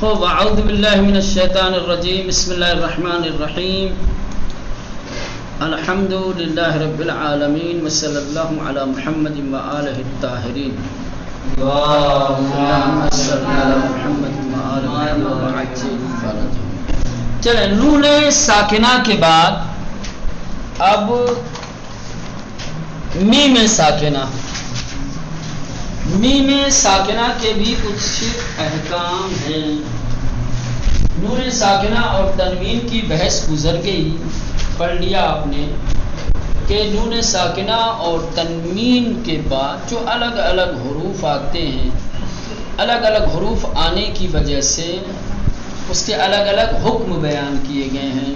خوب اعوذ باللہ من الشیطان الرجیم بسم اللہ الرحمن الرحیم الحمد للہ رب العالمین وصلی اللہ علی محمد وآلہ الطاہرین اللہم صلی علی محمد وآلہ الطاہرین. چلیں نون ساکنہ کے بعد اب میم ساکنہ. میم ساکنہ کے بھی کچھ احکام ہیں. نون ساکنہ اور تنوین کی بحث گزر گئی، پڑھ لیا آپ نے کہ نون ساکنہ اور تنوین کے بعد جو الگ الگ حروف آتے ہیں، الگ الگ حروف آنے کی وجہ سے اس کے الگ الگ حکم بیان کیے گئے ہیں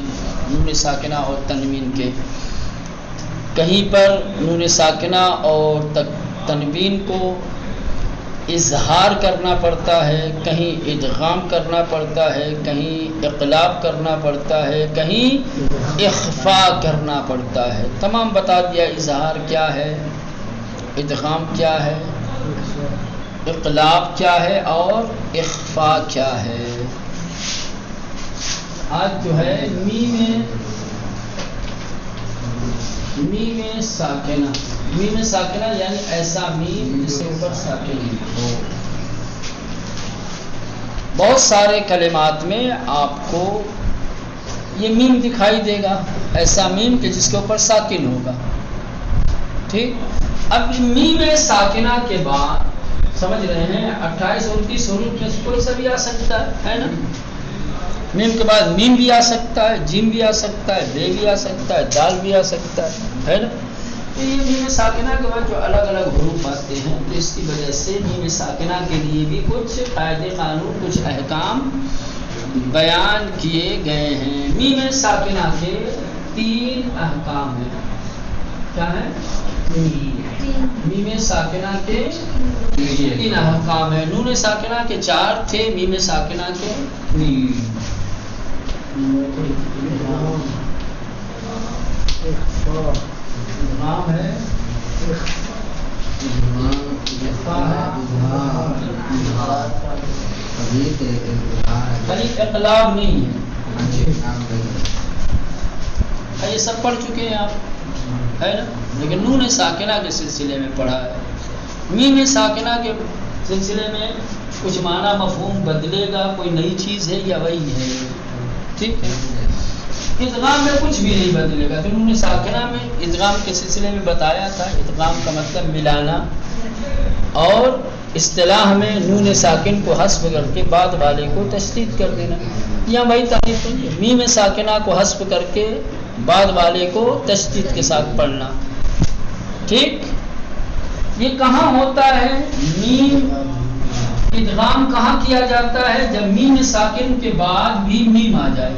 نون ساکنہ اور تنوین کے. کہیں پر نون ساکنہ اور تنوین کو اظہار کرنا پڑتا ہے، کہیں ادغام کرنا پڑتا ہے، کہیں اقلاب کرنا پڑتا ہے، کہیں اخفاء کرنا پڑتا ہے. تمام بتا دیا، اظہار کیا ہے، ادغام کیا ہے، اقلاب کیا ہے اور اخفاء کیا ہے. آج جو ہے میم ساکنہ. میم ساکنہ یعنی ایسا میم جس کے اوپر ساکن ہو. بہت سارے کلمات میں آپ کو یہ میم دکھائی دے گا، ایسا میم کہ جس کے اوپر ساکن ہوگا. ٹھیک. اب میم ساکنہ کے بعد سمجھ رہے ہیں 28 29 حروف میں سے کوئی سا بھی آ سکتا ہے نا. میم کے بعد میم بھی آ سکتا ہے، جیم بھی آ سکتا ہے، بے بھی آ سکتا ہے، دال بھی آ سکتا ہے نا. تو یہ میم ساکنہ کے بعد جو الگ الگ حروف آتے ہیں تو اس کی وجہ سے میم ساکنہ کے لیے بھی کچھ قاعدے قانون، کچھ احکام بیان کیے گئے ہیں. میم ساکنہ کے 3 احکام ہیں. کیا ہے؟ میم ساکنہ کے 3 احکام ہیں. نون ساکنہ کے 4 تھے، میم ساکنہ کے 3. نام ہے اقلاب نہیں ہے. یہ سب پڑھ چکے ہیں آپ، ہے نا. لیکن نون ساکنہ کے سلسلے میں پڑھا ہے. میم ساکنہ کے سلسلے میں کچھ معنی مفہوم بدلے گا، کوئی نئی چیز ہے یا وہی ہے. ٹھیک ہے. ادغام میں کچھ بھی نہیں بدلے گا. تو نون ساکنہ میں ادغام کے سلسلے میں بتایا تھا، ادغام کا مطلب ملانا، اور اصطلاح میں نون ساکن کو حذف کر کے بعد والے کو تشدید کر دینا. یا وہی تعریف ہے، میم ساکنہ کو حذف کر کے بعد والے کو تشدید کے ساتھ پڑھنا. ٹھیک. یہ کہاں ہوتا ہے؟ میم ادغام کہاں کیا جاتا ہے؟ جب میم ساکن کے بعد بھی میم آ جائے.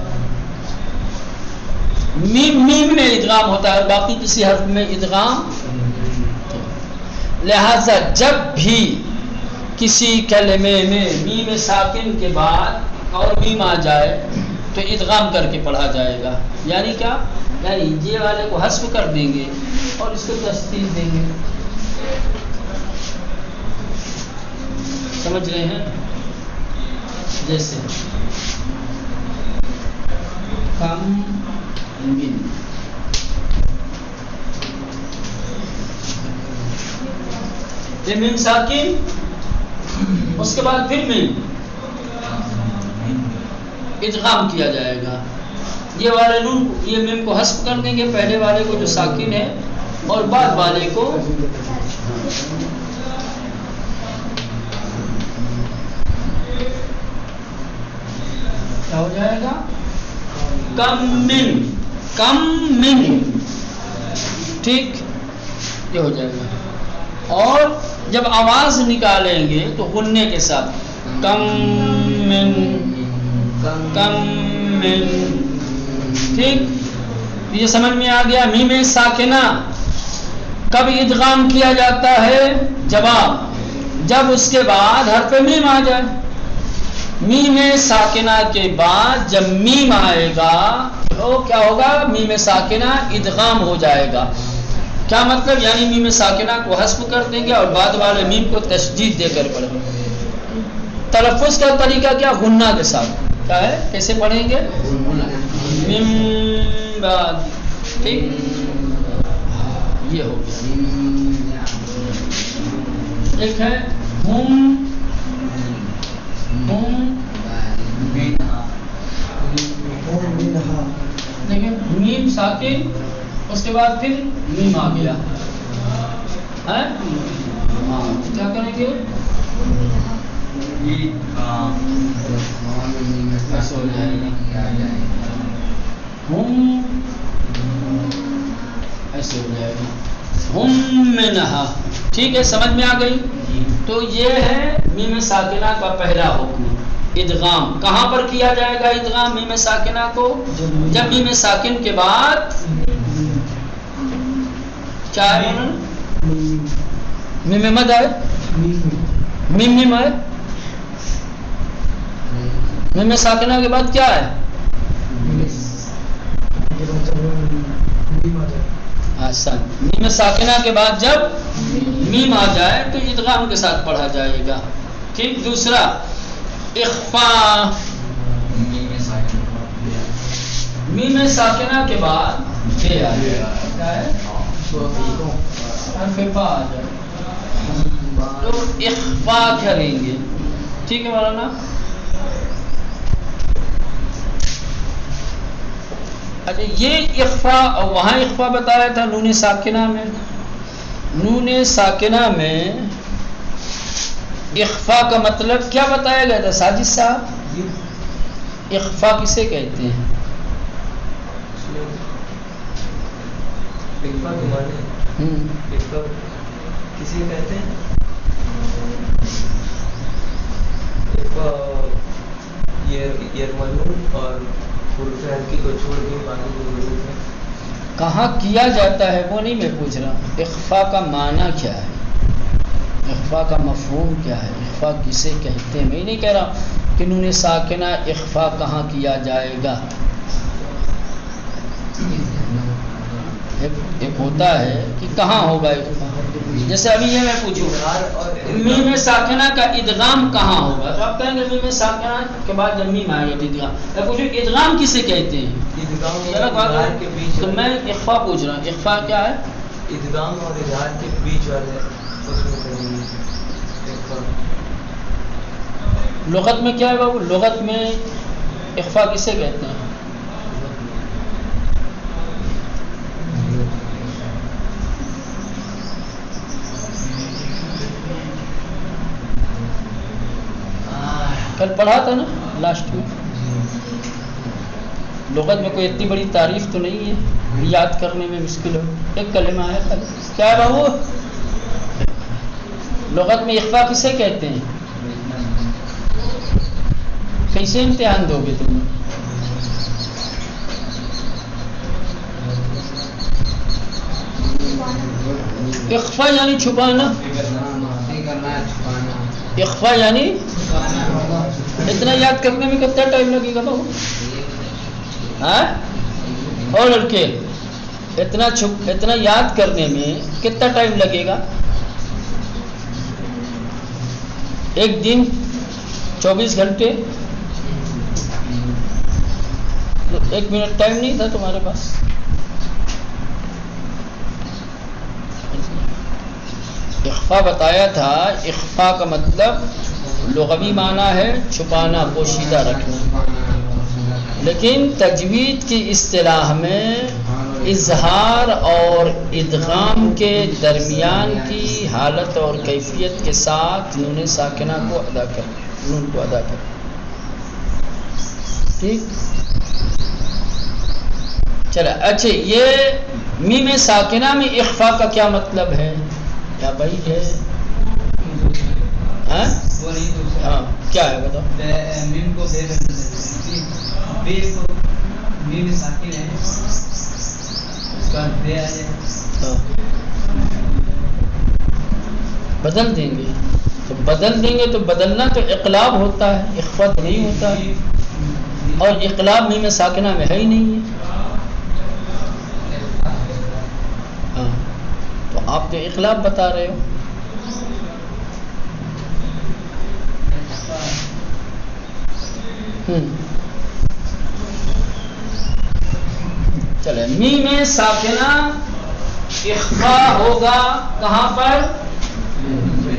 میم میں ادغام ہوتا ہے، باقی کسی حرف میں ادغام. لہذا جب بھی کسی کلمے میں میم ساکن کے بعد اور میم آ جائے تو ادغام کر کے پڑھا جائے گا. یعنی کیا؟ یعنی یہ والے کو حذف کر دیں گے اور اس کو تشدید دیں گے. سمجھ رہے ہیں؟ جیسے کم من، یہ میم ساکن، اس کے بعد پھر میم ادغام کیا جائے گا. یہ والے نون یہ میم کو حذف کر دیں گے، پہلے والے کو جو ساکن ہے، اور بعد والے کو کیا ہو جائے گا؟ کم من. ٹھیک. یہ ہو جائے گا. اور جب آواز نکالیں گے تو غننے کے ساتھ کم من. ٹھیک. یہ سمجھ میں آ گیا. میم ساکنہ کب ادغام کیا جاتا ہے؟ جب اس کے بعد حرف میم آ جائے. میم ساکنہ کے بعد جب میم آئے گا تو کیا ہوگا؟ میم ساکنہ ادغام ہو جائے گا. کیا مطلب؟ یعنی میم ساکنہ کو حذف کر دیں گے اور بعد والے میم کو تشدید دے کر پڑھیں گے. تلفظ کا طریقہ کیا؟ غنہ کے ساتھ. کیا ہے؟ کیسے پڑھیں گے؟ من بعد. ٹھیک، یہ ہو گیا. ایک ہے ہم دیکھیں میم ساکن، اس کے بعد پھر میم آ گیا ہے. کیا کریں گے؟ ایسے ہو جائے گا ہم، ایسے ہو جائے گا ہم منہا. ٹھیک ہے، سمجھ میں آ گئی. تو یہ ہے میم ساکنہ کا پہلا حکم، ادغام. کہاں پر کیا جائے گا ادغام میم ساکنہ کو؟ جب میم ساکن کے بعد کیا ہے؟ میم مد آئے، میم آئے. میم ساکنہ کے بعد کیا ہے؟ میم ساکنہ کے بعد جب میم آ جائے تو ادغام کے ساتھ پڑھا جائے گا. ٹھیک. دوسرا اخفاء. میم ساکنہ کے بعد بے آ جائے، کیا ہے؟ حرف فا آ جائے تو اخفاء کریں گے. ٹھیک ہے مولانا. اچھا، یہ اخفاء، وہاں اخفاء بتایا تھا نون ساکنہ میں. نون ساکنہ میں اخفاء کا مطلب کیا بتایا گیا تھا ساجد صاحب؟ اخفاء کسے کہتے ہیں؟ اخفاء کے معنی اخفاء کسی کہتے ہیں؟ اخفاء یہ منون اور حروف حلقی کو چھوڑ کے باقی جو حروف ہیں کہاں کیا جاتا ہے وہ نہیں میں پوچھ رہا ہوں. اخفاء کا معنی کیا ہے؟ اخفاء کا مفہوم کیا ہے؟ اخفاء کسے کہتے ہیں؟ میں نہیں کہہ رہا کہ نون ساکنہ اخفاء کہاں کیا جائے گا. ایک ہوتا ہے کہ کہاں ہوگا اخفاء. جیسے ابھی یہ میں پوچھوں میم ساکنہ کا ادغام کہاں ہوگا تو آپ کہیں گے میم ساکنہ کے بعد جب میم آئے گا ادغام. میں پوچھوں ادغام کسے کہتے ہیں؟ تو میں اخفاء پوچھ رہا ہوں. اخفاء کیا ہے؟ ادغام اور اظہار کے بیچ والے لغت میں کیا ہے بابو؟ لغت میں اخفاء کسے کہتے ہیں؟ کل پڑھا تھا نا لاسٹ میں. لغت میں کوئی اتنی بڑی تعریف تو نہیں ہے، یاد کرنے میں مشکل ہو. ایک کلمہ ہے خالی. کیا ہے بابو؟ لغت میں اخفاء کسے کہتے ہیں؟ کیسے امتحان دو گے تم؟ اخفاء یعنی چھپانا. اخفاء یعنی اتنا یاد کرنے میں کتنا ٹائم لگے گا بابو؟ ہاں اور لڑکے اتنا یاد کرنے میں کتنا ٹائم لگے گا؟ ایک دن 24 گھنٹے تو 1 منٹ ٹائم نہیں تھا تمہارے پاس. اخفاء بتایا تھا. اخفاء کا مطلب لغوی معنی ہے چھپانا، پوشیدہ رکھنا. لیکن تجوید کی اصطلاح میں اظہار اور ادغام کے درمیان کی حالت اور کیفیت کے ساتھ نون ساکنہ کو ادا کریں، نون کو ادا کریں. ٹھیک. چلے اچھا، یہ میم ساکنہ میں اخفاء کا کیا مطلب ہے؟ کیا بھائی ہے؟ ہاں کیا ہے بتاؤ؟ میم کو بے بے کو میم ساکن ہے اس کا بے آ جائے بدل دیں گے. تو بدل دیں گے تو بدلنا تو اقلاب ہوتا ہے، اخفاء نہیں ہوتا ہے. اور اقلاب میم ساکنہ میں ہے ہی نہیں ہے. ہاں تو آپ تو اقلاب بتا رہے ہو. چلے میم ساکنہ اخفا ہوگا کہاں پر؟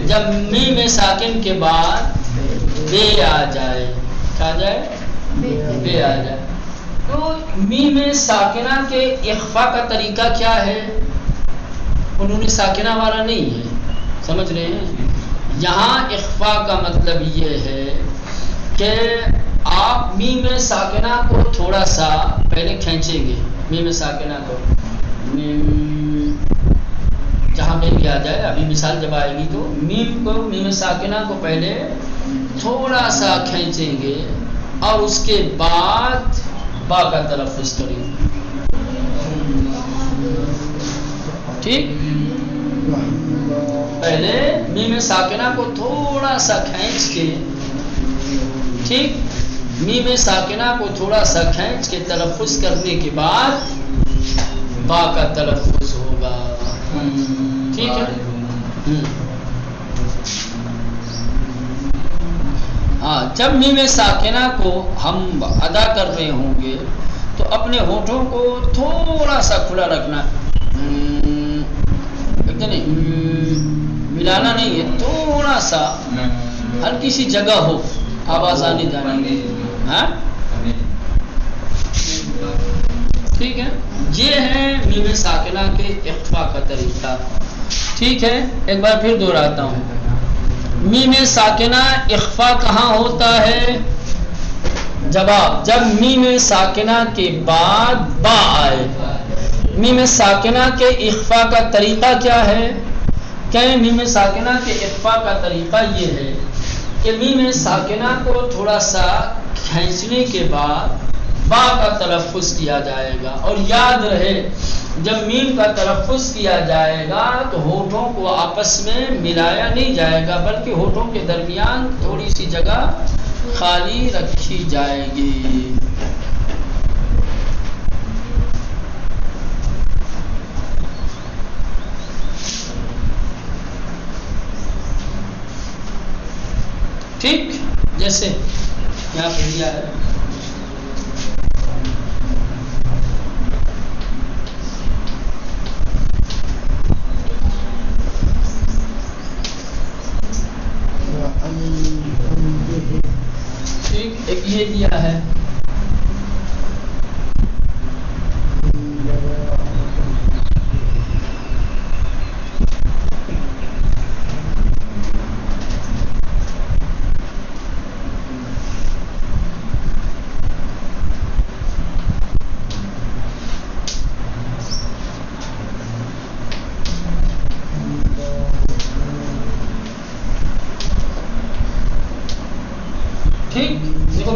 جب میم ساکن کے بعد بے آ جائے. کیا آ جائے؟ بے آ جائے. تو میم ساکنہ کے اخفا کا طریقہ کیا ہے؟ انہوں نے ساکنہ والا نہیں ہے. سمجھ رہے ہیں؟ یہاں اخفا کا مطلب یہ ہے کہ آپ میم ساکنہ کو تھوڑا سا پہلے کھینچیں گے. میم ساکنہ کو جہاں پہ بھی آ جائے، ابھی مثال جب آئے گی تو میم ساکنہ کو پہلے تھوڑا سا کھینچیں گے اور اس کے بعد با کا تلفظ کریں گے. ٹھیک؟ پہلے میم ساکنہ کو تھوڑا سا کھینچ کے، ٹھیک، میم ساکنہ کو تھوڑا سا کھینچ کے تلفظ کرنے کے بعد با کا تلفظ ہوگا. ٹھیک ہے؟ ہاں، جب میم ساکنہ کو ہم ادا کر رہے ہوں گے تو اپنے ہونٹوں کو تھوڑا سا کھلا رکھنا، نہیں ملانا نہیں ہے، تھوڑا سا ہلکی سی جگہ ہو آواز آنے جانے. ہاں ٹھیک ہے، یہ ہے میم ساکنہ کے اخفا کا طریقہ. ٹھیک ہے، ایک بار پھر دہراتا ہوں. میم ساکنہ اخفا کہاں ہوتا ہے؟ جواب، جب میم ساکنہ کے بعد با آئے. میم ساکنہ کے اخفا کا طریقہ کیا ہے؟ کہ میم ساکنہ کے اخفا کا طریقہ یہ ہے کہ میم ساکنہ کو تھوڑا سا کھینچنے کے بعد با کا تلفظ کیا جائے گا. اور یاد رہے، جب میم کا تلفظ کیا جائے گا تو ہونٹوں کو آپس میں ملایا نہیں جائے گا، بلکہ ہونٹوں کے درمیان تھوڑی سی جگہ خالی رکھی جائے گی. ٹھیک، جیسے یہاں پہ دیا ہے ٹھیک، ایک یہ دیا ہے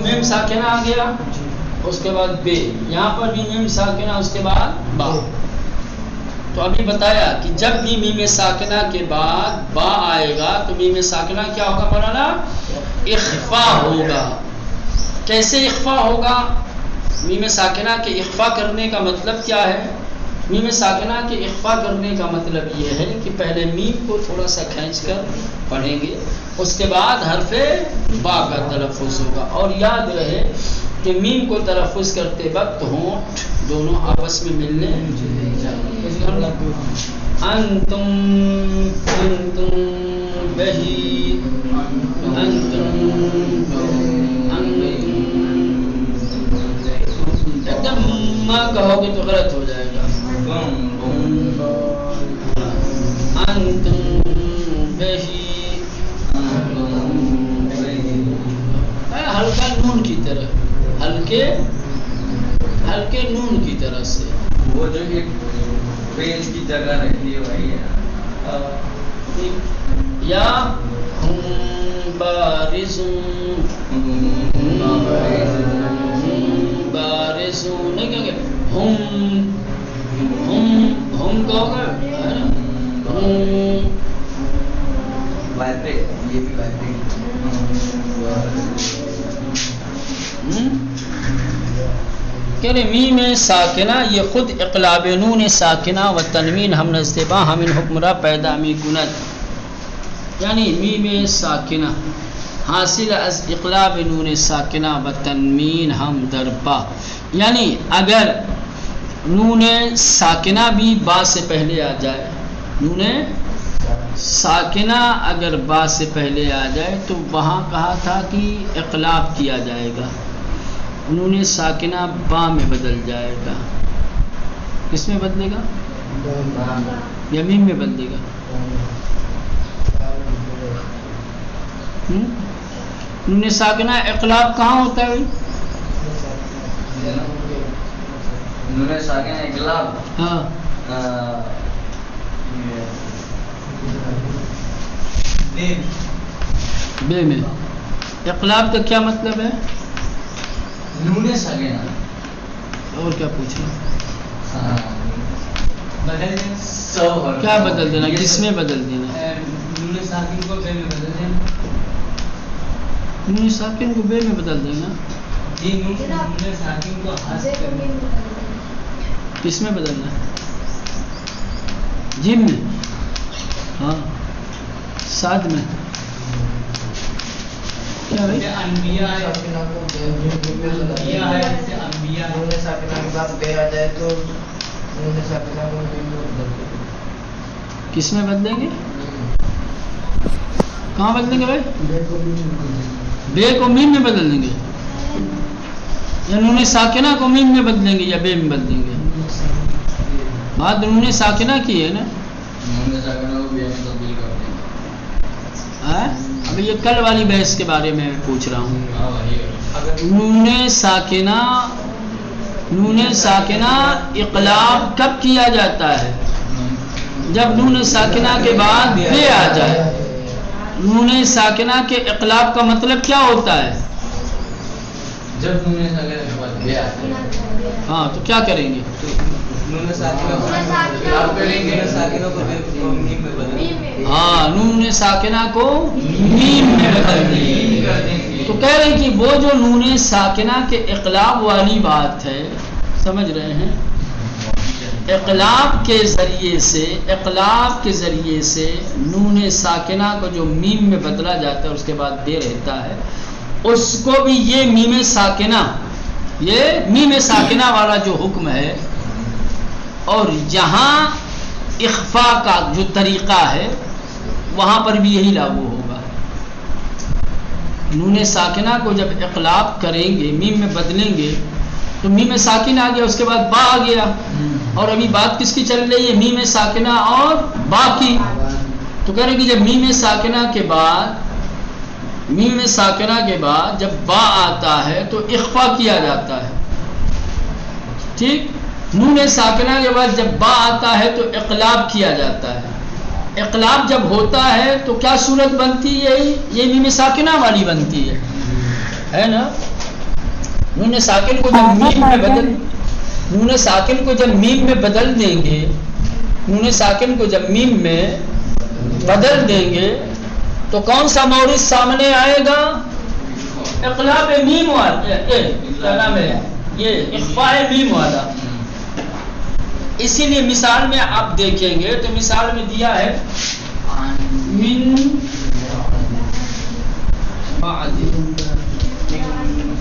میم ساکنہ آ گیا، اس کے بعد بے، یہاں پر بھی میم ساکنہ، اس کے بعد با. تو ابھی بتایا کہ جب بھی میم ساکنہ کے بعد با آئے گا تو میم ساکنہ کیا ہوگا مولانا؟ اخفا ہوگا. کیسے اخفا ہوگا؟ میم ساکنہ کے اخفا کرنے کا مطلب کیا ہے؟ میم ساکنہ کے اخفا کرنے کا مطلب یہ ہے کہ پہلے میم کو تھوڑا سا کھینچ کر پڑھیں گے، اس کے بعد حرف با کا تلفظ ہوگا. اور یاد رہے کہ میم کو تلفظ کرتے وقت ہونٹ دونوں آپس میں ملنے چاہیے. انتم بہی ایک دم ماں کہو گے تو غلط ہو جائے گا. انتم بہی، ہلکا نون کی طرح، ہلکے نون کی طرح سے وہ جو ایک پیج کی جگہ رکھی ہے وہی ہے. یا ہم بارزون، بارزون نہیں کہیں گے، ہم کہو گے یہ بھی کہ میم ساکنہ یہ خود اقلاب نون ساکنہ و تنوین ہم نزدبا ہمین حکمرہ پیدا می کند. یعنی میم ساکنہ حاصل از اقلاب نون ساکنہ و تنوین ہم در با، یعنی اگر نون ساکنہ بھی با سے پہلے آ جائے، نون ساکنہ اگر با سے پہلے آ جائے تو وہاں کہا تھا کہ اقلاب کیا جائے گا، نون ساکنہ با میں بدل جائے گا. کس میں بدلے گا؟ یا میم میں بدلے گا؟ نون ساکنہ اقلاب کہاں ہوتا ہے؟ نون ساکنہ اقلاب ہاں بے میں. اقلاب کا کیا مطلب ہے؟ نون ساکنہ اور کیا پوچھ رہے بدل دیں. کیا بدل دینا؟ کس میں بدل دینا؟ نون ساکن کو بے میں بدل دیں. نون ساکن کو بے میں بدل دینا. جی نون ساکن کو حذف کریں. کس میں بدلنا ہے؟ جیم میں. ہاں ساتھ میں کیا بھائی؟ انبیاء ہے، انبیاء ہے، جیسے انبیاء ہے. نون ساکنہ کے بعد بے آ جائے تو نون ساکنہ کو میم میں بدل دیں. کس میں بدلیں گے؟ کہاں بدلیں گے بھائی؟ بے کو میم میں بدل دیں گے، یا نون ساکنہ کو میم میں بدلیں گے یا بے میں بدلیں گے؟ بات نون ساکنہ کی ہے نا. نون ساکنہ کو بے میں تبدیل کر دیں گے. اب یہ کل والی بحث کے بارے میں پوچھ رہا ہوں. ہاں وہی نون ساکنہ اقلاب کب کیا جاتا ہے؟ جب نون ساکنہ کے بعد بے آ جائے. نون ساکنہ کے اقلاب کا مطلب کیا ہوتا ہے؟ جب نون ساکنہ کے بعد بے آتی ہے. ہاں تو کیا کریں گے؟ نون ساکنہ کو اقلاب کریں گے، نون ساکنہ کو میم میں بدل دیں گے. ہاں نون ساکنہ کو میم میں بدل دیں گے. تو کہہ رہے ہیں کہ وہ جو نون ساکنہ کے اقلاب والی بات ہے، سمجھ رہے ہیں؟ اقلاب کے ذریعے سے نون ساکنہ کو جو میم میں بدلا جاتا ہے اس کے بعد بے رہتا ہے، اس کو بھی یہ میم ساکنہ والا جو حکم ہے، اور یہاں اخفاء کا جو طریقہ ہے وہاں پر بھی یہی لاگو ہوگا. نون ساکنہ کو جب اقلاب کریں گے، میم میں بدلیں گے، تو میم ساکن آ گیا، اس کے بعد با آ گیا، اور ابھی بات کس کی چل رہی ہے؟ میم ساکنہ اور با کی. تو کہہ رہے ہیں کہ جب میم ساکنہ کے بعد جب با آتا ہے تو اخفاء کیا جاتا ہے. ٹھیک. نون ساکنہ کے بعد جب با آتا ہے تو اقلاب کیا جاتا ہے. اقلاب جب ہوتا ہے تو کیا صورت بنتی ہے؟ یہ میم ساکنہ والی بنتی ہے نا. نون ساکن کو جب میم میں بدل دیں گے، نون ساکن کو جب میم میں بدل دیں گے تو کون سا مورد سامنے آئے گا؟ اقلاب میم والا، کیا نام ہے یہ؟ اخفاء میم والا. اسی لیے مثال میں آپ دیکھیں گے تو مثال میں دیا ہے من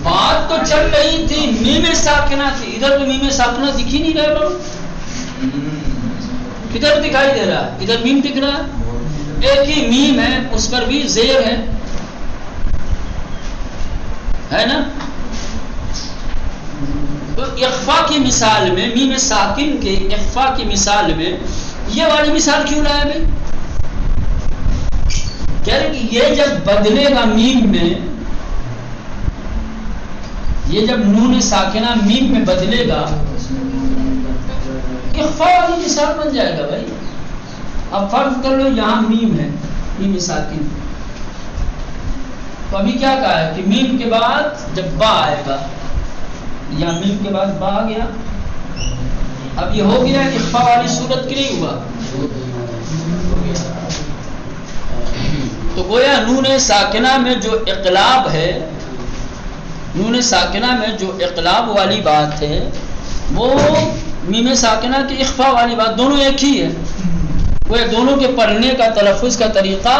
بات تو چل رہی تھی میم ساکنہ تھی، ادھر تو میم ساکنہ دکھ ہی نہیں رہا. کدھر دکھائی دے رہا ہے؟ ادھر میم دکھ رہا ہے، ایک ہی میم ہے، اس پر بھی زیر ہے نا. تو اخفاء کی مثال میں، میم ساکن کے اخفاء کی مثال میں یہ والی مثال کیوں لایا بھائی؟ کہہ رہے کہ یہ جب بدلے گا میم میں، یہ جب نون ساکنہ میم میں بدلے گا، اخفاء والی مثال بن جائے گا بھائی. اب فرض کر لو یہاں میم ہے، میم ساکن، تو ابھی کیا کہا ہے کہ میم کے بعد جب با آئے گا، یا میم کے بعد با آ گیا، اب یہ ہو گیا اخفاء والی صورت کی نہیں ہوا. تو گویا نون ساکنہ میں جو اقلاب ہے، نون ساکنہ میں جو اقلاب والی بات ہے وہ میم ساکنہ کی اخفاء والی بات، دونوں ایک ہی ہے. وہ دونوں کے پڑھنے کا تلفظ کا طریقہ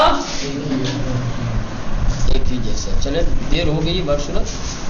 ایک ہی جیسا. پہلے دیر ہو گئی بر صورت